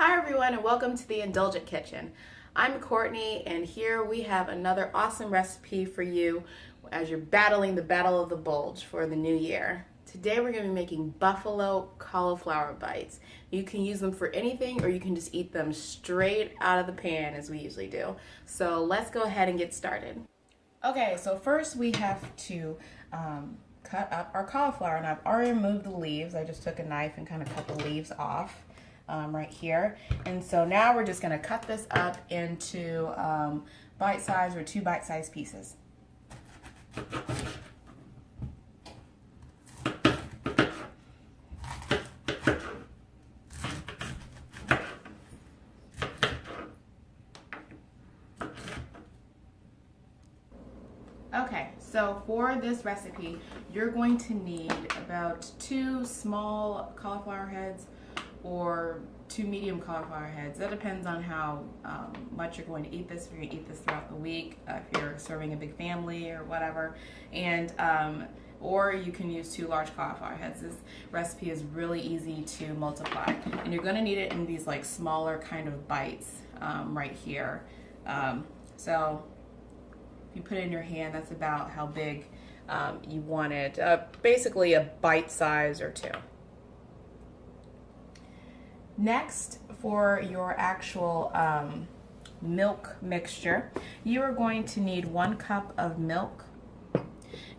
Hi everyone and welcome to the Indulgent Kitchen. I'm Courtney and here we have another awesome recipe for you as you're battling the battle of the bulge for the new year. Today we're going to be making Buffalo Cauliflower Bites. You can use them for anything or you can just eat them straight out of the pan as we usually do. So let's go ahead and get started. Okay, so first we have to cut up our cauliflower, and I've already removed the leaves. I just took a knife and kind of cut the leaves off. Right here, and so now we're just going to cut this up into bite-sized or 2 bite-sized pieces. Okay, so for this recipe, you're going to need about 2 small cauliflower heads or 2 medium cauliflower heads. That depends on how much you're going to eat this. If you're going to eat this throughout the week, if you're serving a big family or whatever, and or you can use 2 large cauliflower heads. This recipe is really easy to multiply, and you're going to need it in these like smaller kind of bites right here. So if you put it in your hand, that's about how big you want it. Basically a bite size or 2. Next, for your actual milk mixture, you are going to need 1 cup of milk,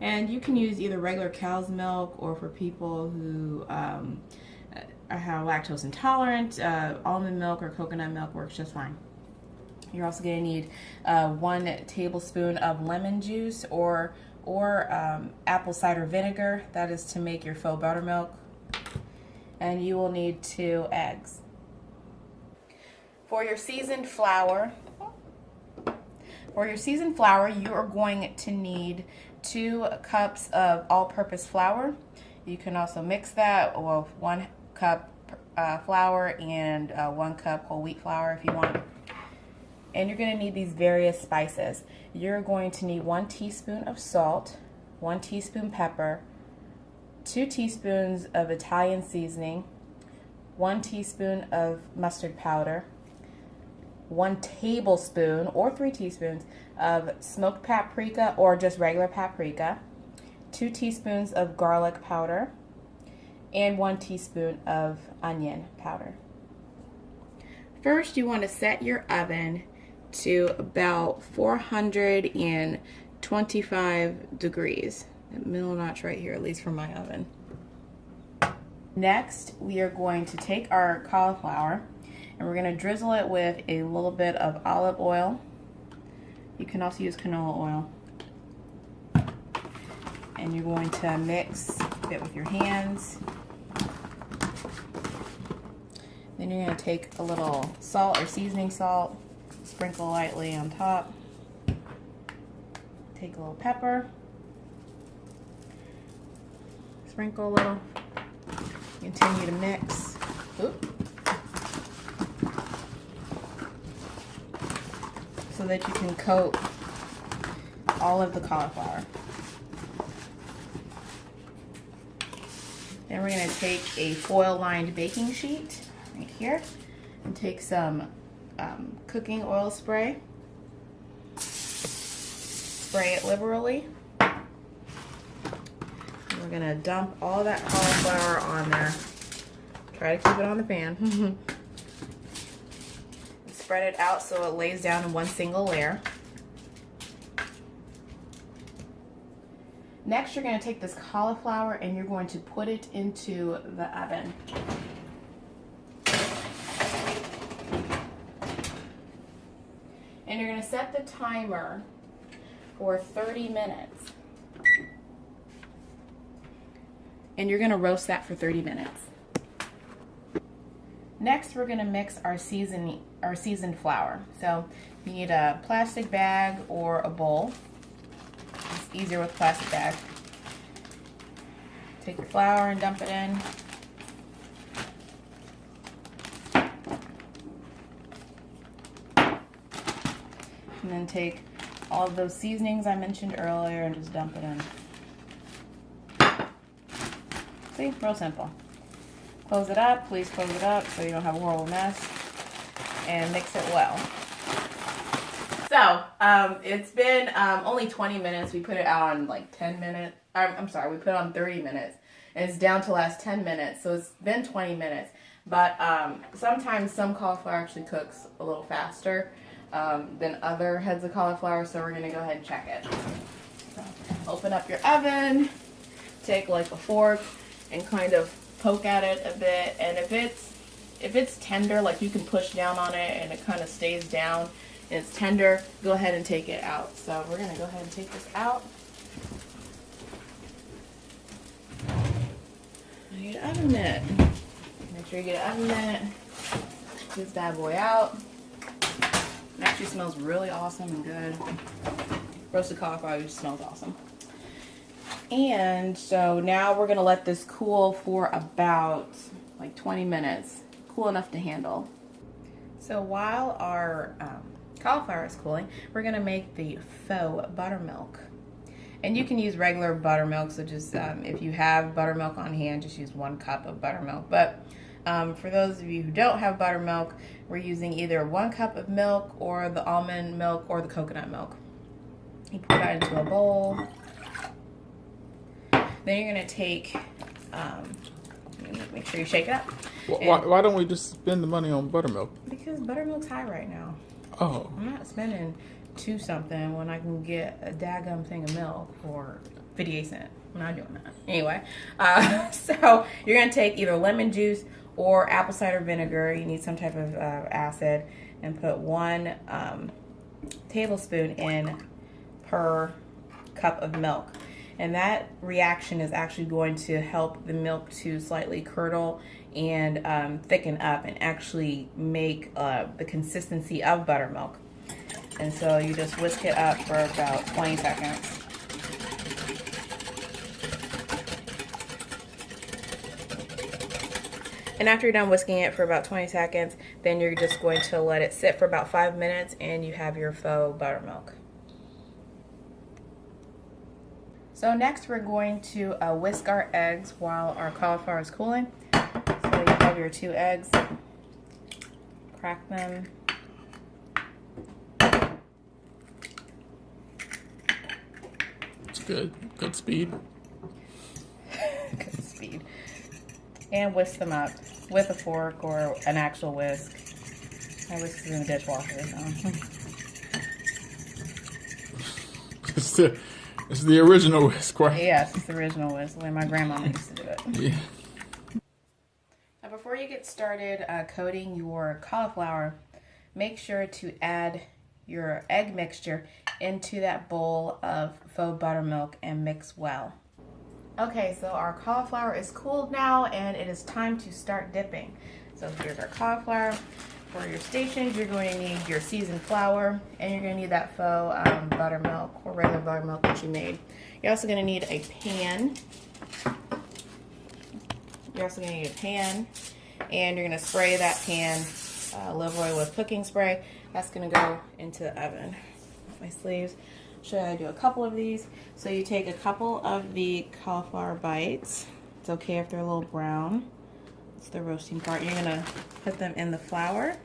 and you can use either regular cow's milk, or for people who are lactose intolerant, almond milk or coconut milk works just fine. You're also going to need 1 tablespoon of lemon juice or apple cider vinegar. That is to make your faux buttermilk. And you will need 2 eggs. For your seasoned flour, you are going to need 2 cups of all-purpose flour. You can also mix that with 1 cup flour and 1 cup whole wheat flour if you want. And you're going to need these various spices. You're going to need 1 teaspoon of salt, 1 teaspoon pepper, 2 teaspoons of Italian seasoning, 1 teaspoon of mustard powder, 1 tablespoon or 3 teaspoons of smoked paprika or just regular paprika, 2 teaspoons of garlic powder, and 1 teaspoon of onion powder. First, you want to set your oven to about 425 degrees. Middle notch right here, at least for my oven. Next, we are going to take our cauliflower and we're going to drizzle it with a little bit of olive oil. You can also use canola oil. And you're going to mix it with your hands. Then you're going to take a little salt or seasoning salt, sprinkle lightly on top. Take a little pepper. Sprinkle a little, continue to mix. So that you can coat all of the cauliflower. Then we're going to take a foil lined baking sheet right here and take some cooking oil spray. Spray it liberally. We're going to dump all that cauliflower on there. Try to keep it on the pan. Spread it out so it lays down in one single layer. Next, you're going to take this cauliflower and you're going to put it into the oven. And you're going to set the timer for 30 minutes. And you're going to roast that for 30 minutes. Next, we're going to mix our seasoned flour. So you need a plastic bag or a bowl. It's easier with a plastic bag. Take your flour and dump it in. And then take all of those seasonings I mentioned earlier and just dump it in. See, real simple. Close it up, please close it up so you don't have a horrible mess. and mix it well. So, it's been only 20 minutes. We put it out on like 10 minutes. I'm sorry, we put it on 30 minutes. And it's down to last 10 minutes, so it's been 20 minutes. But sometimes some cauliflower actually cooks a little faster than other heads of cauliflower, so we're going to go ahead and check it. So, open up your oven, take like a fork, and kind of poke at it a bit. And if it's tender, like you can push down on it and it kind of stays down and it's tender, go ahead and take it out. So we're going to go ahead and take this out. Now get an oven mitt. Make sure you get an oven mitt. Get this bad boy out. It actually smells really awesome and good. Roasted cauliflower just smells awesome. And so now we're going to let this cool for about like 20 minutes. Cool enough to handle. So while our cauliflower is cooling, we're going to make the faux buttermilk. And you can use regular buttermilk, so just if you have buttermilk on hand, just use 1 cup of buttermilk. But for those of you who don't have buttermilk, we're using either 1 cup of milk or the almond milk or the coconut milk. You put that into a bowl. Then you're going to take, make sure you shake it up. Why don't we just spend the money on buttermilk? Because buttermilk's high right now. Oh. I'm not spending $2 something when I can get a daggum thing of milk for 58 cents. I'm not doing that. Anyway, so you're going to take either lemon juice or apple cider vinegar. You need some type of acid, and put 1 tablespoon in per cup of milk. And that reaction is actually going to help the milk to slightly curdle and thicken up and actually make the consistency of buttermilk. And so you just whisk it up for about 20 seconds. And after you're done whisking it for about 20 seconds, then you're just going to let it sit for about 5 minutes and you have your faux buttermilk. So next we're going to whisk our eggs while our cauliflower is cooling. So you have your 2 eggs, crack them. It's good. Good speed. Good speed. And whisk them up with a fork or an actual whisk. My whisk is in the dishwasher. So. It's the original whisk, right? Yes, it's the original whisk, the way my grandmama used to do it. Yeah. Now before you get started coating your cauliflower, make sure to add your egg mixture into that bowl of faux buttermilk and mix well. Okay, so our cauliflower is cooled now and it is time to start dipping. So here's our cauliflower. For your stations, you're going to need your seasoned flour, and you're going to need that faux buttermilk or regular buttermilk that you made. You're also going to need a pan. And you're going to spray that pan olive oil with cooking spray. That's going to go into the oven. My sleeves. I'll show you how to do a couple of these. So you take a couple of the cauliflower bites. It's okay if they're a little brown. It's the roasting part. You're going to put them in the flour,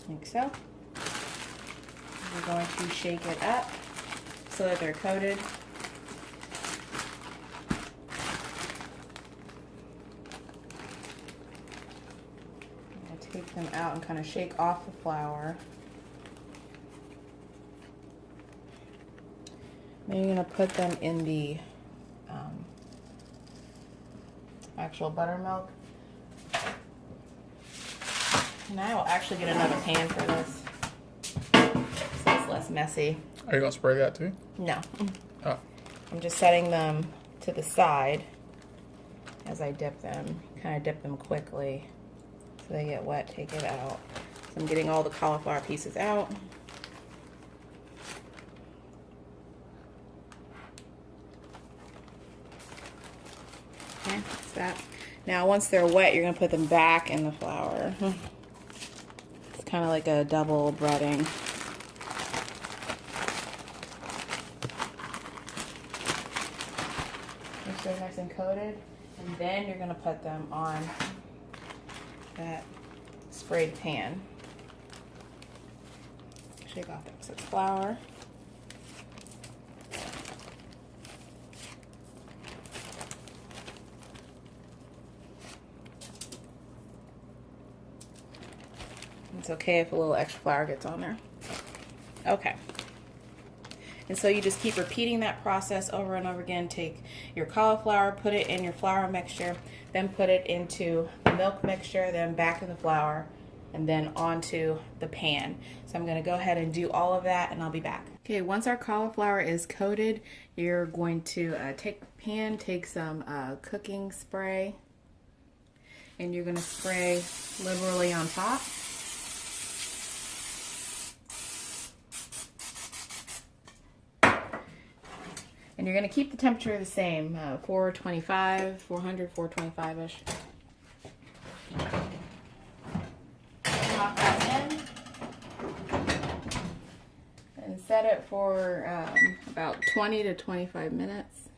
like so. We're going to shake it up so that they're coated. I'm going to take them out and kind of shake off the flour. Then you're going to put them in the actual buttermilk. And I will actually get another pan for this, so it's less messy. Are you going to spray that too? No. Oh. I'm just setting them to the side as I dip them. Kind of dip them quickly so they get wet, take it out. So I'm getting all the cauliflower pieces out. Okay, that's that. Now once they're wet, you're going to put them back in the flour. It's kind of like a double breading. Make sure they're nice and coated. And then you're going to put them on that sprayed pan. Shake off the excess flour. It's okay if a little extra flour gets on there. Okay. And so you just keep repeating that process over and over again. Take your cauliflower, put it in your flour mixture, then put it into the milk mixture, then back in the flour, and then onto the pan. So I'm going to go ahead and do all of that, and I'll be back. Okay, once our cauliflower is coated, you're going to take the pan, take some cooking spray, and you're going to spray liberally on top. And you're going to keep the temperature the same, 425, 400, 425-ish. Pop that in. And set it for about 20 to 25 minutes.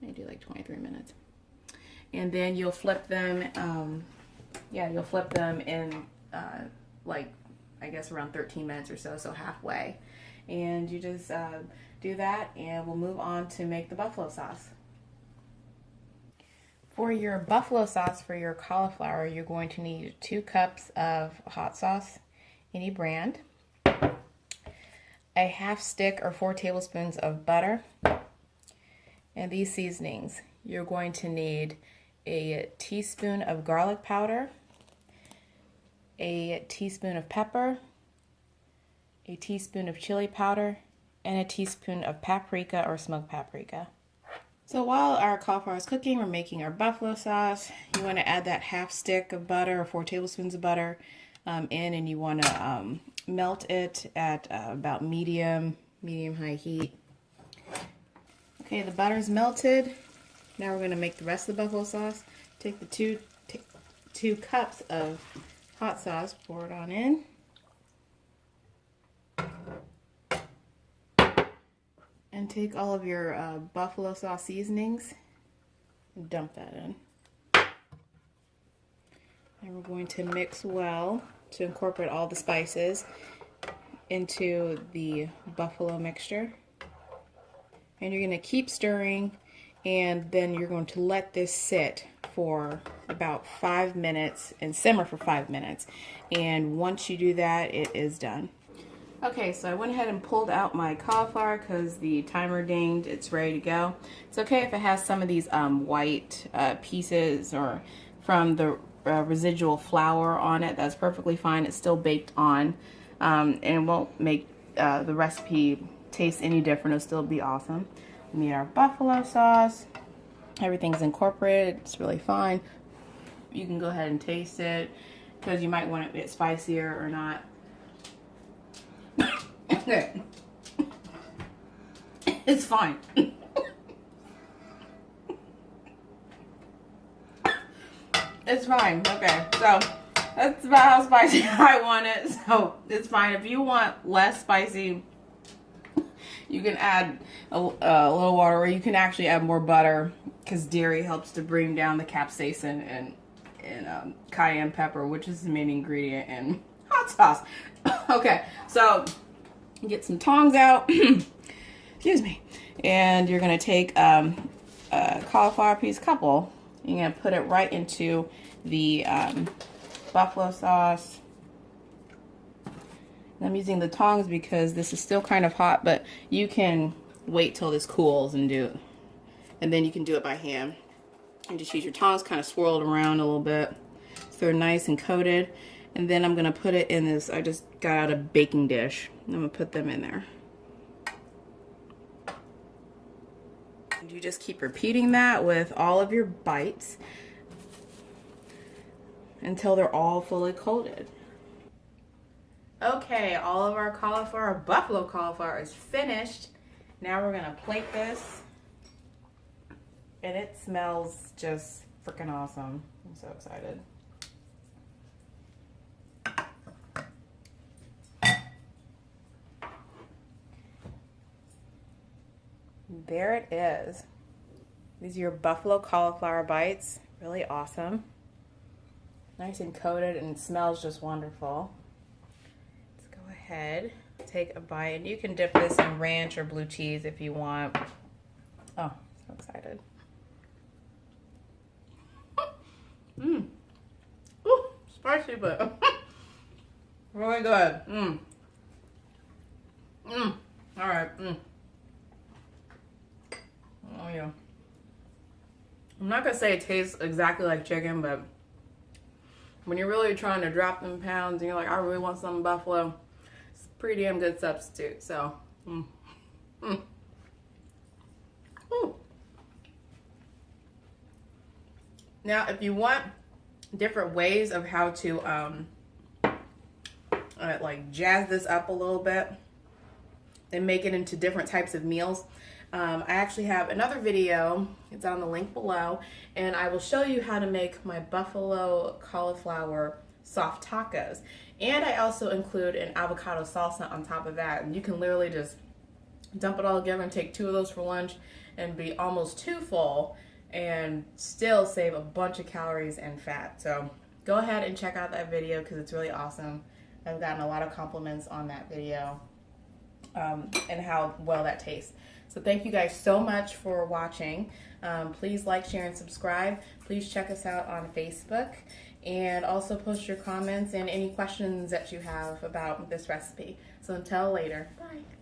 Maybe do like 23 minutes. And then you'll flip them, you'll flip them in like, I guess around 13 minutes or so, so halfway. And you just do that, and we'll move on to make the buffalo sauce. For your buffalo sauce for your cauliflower, you're going to need 2 cups of hot sauce, any brand, a half stick or 4 tablespoons of butter, and these seasonings. You're going to need a teaspoon of garlic powder, a teaspoon of pepper, a teaspoon of chili powder, and a teaspoon of paprika or smoked paprika. So while our cauliflower is cooking, we're making our buffalo sauce. You want to add that half stick of butter or 4 tablespoons of butter in, and you want to melt it at about medium-high heat. Okay, the butter's melted. Now we're going to make the rest of the buffalo sauce. Take the two cups of hot sauce, pour it on in. And take all of your buffalo sauce seasonings and dump that in. And we're going to mix well to incorporate all the spices into the buffalo mixture. And you're going to keep stirring, and then you're going to let this sit for about 5 minutes and simmer for 5 minutes. And once you do that, it is done. Okay, so I went ahead and pulled out my cauliflower because the timer dinged. It's ready to go. It's okay if it has some of these white pieces or from the residual flour on it. That's perfectly fine. It's still baked on, and it won't make the recipe taste any different. It'll still be awesome. We need our buffalo sauce. Everything's incorporated. It's really fine. You can go ahead and taste it because you might want it a bit spicier or not. Okay. It's fine. It's fine. Okay, so that's about how spicy I want it. So it's fine. If you want less spicy, you can add a little water, or you can actually add more butter because dairy helps to bring down the capsaicin and cayenne pepper, which is the main ingredient in hot sauce. Okay, so get some tongs out. Excuse me. And you're going to take a cauliflower piece, couple. You're going to put it right into the buffalo sauce. And I'm using the tongs because this is still kind of hot, but you can wait till this cools and do it. And then you can do it by hand. And just use your tongs, kind of swirl it around a little bit so they're nice and coated. And then I'm going to put it in this, I just got out a baking dish. I'm going to put them in there. And you just keep repeating that with all of your bites until they're all fully coated. Okay, all of our cauliflower, buffalo cauliflower, is finished. Now we're going to plate this. And it smells just freaking awesome. I'm so excited. There it is. These are your Buffalo Cauliflower Bites. Really awesome. Nice and coated and smells just wonderful. Let's go ahead, take a bite. And you can dip this in ranch or blue cheese if you want. Oh, so excited. Mmm. Ooh, spicy, but really good. Mmm. Mmm. All right. Mmm. Oh, yeah. I'm not going to say it tastes exactly like chicken, but when you're really trying to drop them pounds and you're like, I really want some buffalo, it's a pretty damn good substitute. So, mm. Mm. Ooh. Now, if you want different ways of how to like jazz this up a little bit and make it into different types of meals, I actually have another video, it's on the link below, and I will show you how to make my buffalo cauliflower soft tacos. And I also include an avocado salsa on top of that, and you can literally just dump it all together and take 2 of those for lunch and be almost too full and still save a bunch of calories and fat. So go ahead and check out that video because it's really awesome. I've gotten a lot of compliments on that video and how well that tastes. So thank you guys so much for watching. Please like, share, and subscribe. Please check us out on Facebook. And also post your comments and any questions that you have about this recipe. So until later, bye.